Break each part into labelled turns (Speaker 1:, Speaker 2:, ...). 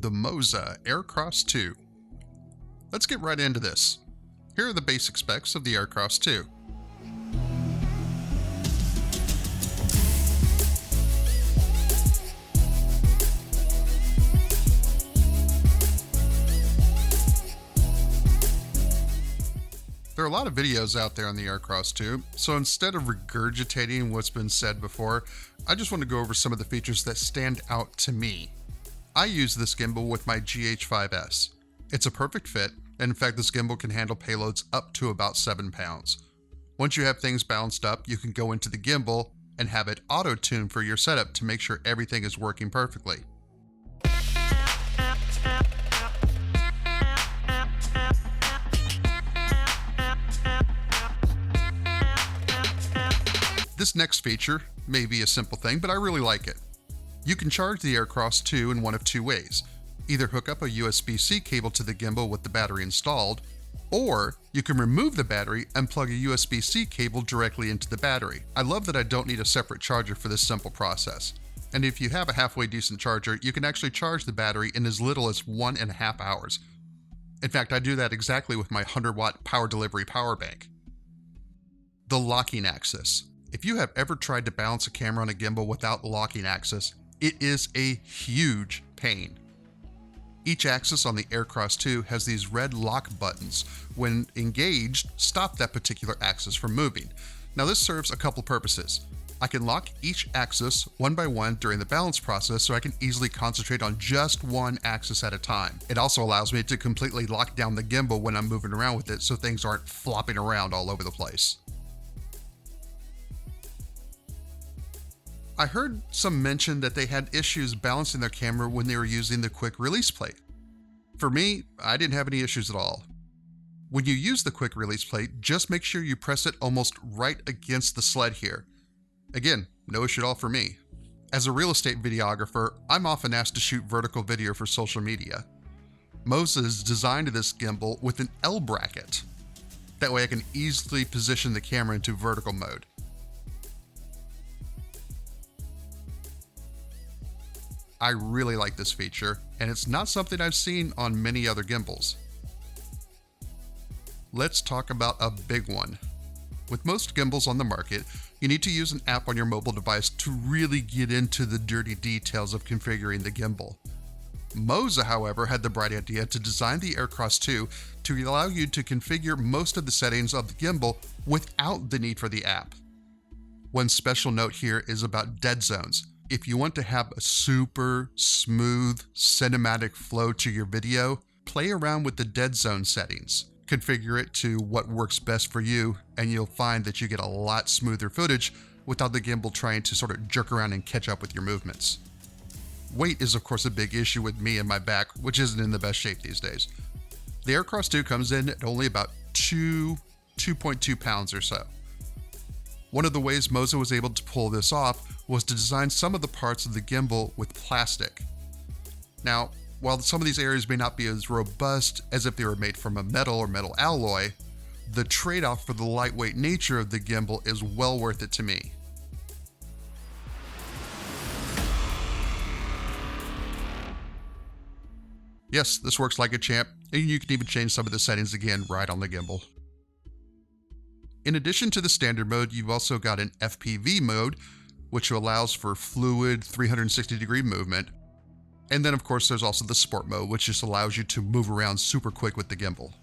Speaker 1: the Moza Aircross 2. Let's get right into this. Here are the basic specs of the Aircross 2. There are a lot of videos out there on the Aircross 2, so instead of regurgitating what's been said before, I just want to go over some of the features that stand out to me. I use this gimbal with my GH5S. It's a perfect fit, and in fact this gimbal can handle payloads up to about 7 pounds. Once you have things balanced up, you can go into the gimbal and have it auto-tune for your setup to make sure everything is working perfectly. This next feature may be a simple thing, but I really like it. You can charge the Aircross 2 in one of two ways. Either hook up a USB-C cable to the gimbal with the battery installed, or you can remove the battery and plug a USB-C cable directly into the battery. I love that I don't need a separate charger for this simple process. And if you have a halfway decent charger, you can actually charge the battery in as little as 1.5 hours. In fact, I do that exactly with my 100-watt power delivery power bank. The locking axis. If you have ever tried to balance a camera on a gimbal without locking axis, it is a huge pain. Each axis on the Aircross 2 has these red lock buttons. When engaged, stop that particular axis from moving. Now this serves a couple purposes. I can lock each axis one by one during the balance process so I can easily concentrate on just one axis at a time. It also allows me to completely lock down the gimbal when I'm moving around with it so things aren't flopping around all over the place. I heard some mention that they had issues balancing their camera when they were using the quick release plate. For me, I didn't have any issues at all. When you use the quick release plate, just make sure you press it almost right against the sled here. Again, no issue at all for me. As a real estate videographer, I'm often asked to shoot vertical video for social media. Moza has designed this gimbal with an L bracket. That way I can easily position the camera into vertical mode. I really like this feature, and it's not something I've seen on many other gimbals. Let's talk about a big one. With most gimbals on the market, you need to use an app on your mobile device to really get into the dirty details of configuring the gimbal. Moza, however, had the bright idea to design the Aircross 2 to allow you to configure most of the settings of the gimbal without the need for the app. One special note here is about dead zones. If you want to have a super smooth cinematic flow to your video, play around with the dead zone settings. Configure it to what works best for you, and you'll find that you get a lot smoother footage without the gimbal trying to sort of jerk around and catch up with your movements. Weight is of course a big issue with me and my back, which isn't in the best shape these days. The Aircross 2 comes in at only about 2.2 pounds or so. One of the ways Moza was able to pull this off was to design some of the parts of the gimbal with plastic. Now, while some of these areas may not be as robust as if they were made from a metal or metal alloy, the trade-off for the lightweight nature of the gimbal is well worth it to me. Yes, this works like a champ, and you can even change some of the settings again right on the gimbal. In addition to the standard mode, you've also got an FPV mode, which allows for fluid 360-degree movement. And then of course there's also the sport mode, which just allows you to move around super quick with the gimbal.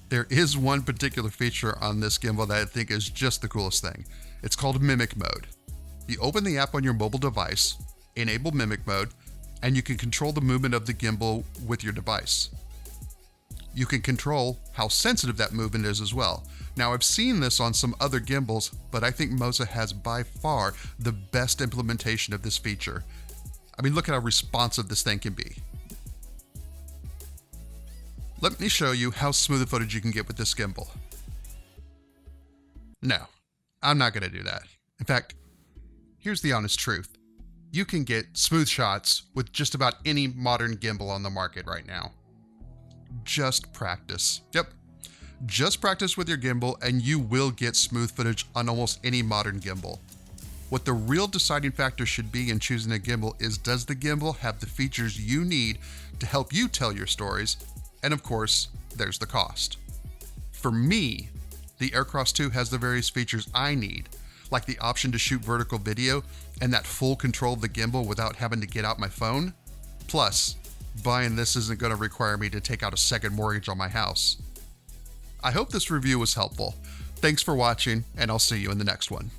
Speaker 1: There is one particular feature on this gimbal that I think is just the coolest thing. It's called Mimic Mode. You open the app on your mobile device, enable Mimic Mode, and you can control the movement of the gimbal with your device. You can control how sensitive that movement is as well. Now I've seen this on some other gimbals, but I think Moza has by far the best implementation of this feature. I mean, look at how responsive this thing can be. Let me show you how smooth a footage you can get with this gimbal. No, I'm not going to do that. In fact, here's the honest truth. You can get smooth shots with just about any modern gimbal on the market right now. Just practice. Yep. Just practice with your gimbal and you will get smooth footage on almost any modern gimbal. What the real deciding factor should be in choosing a gimbal is, does the gimbal have the features you need to help you tell your stories? And of course, there's the cost. For me, the Aircross 2 has the various features I need, like the option to shoot vertical video and that full control of the gimbal without having to get out my phone. Plus, buying this isn't going to require me to take out a second mortgage on my house. I hope this review was helpful. Thanks for watching, and I'll see you in the next one.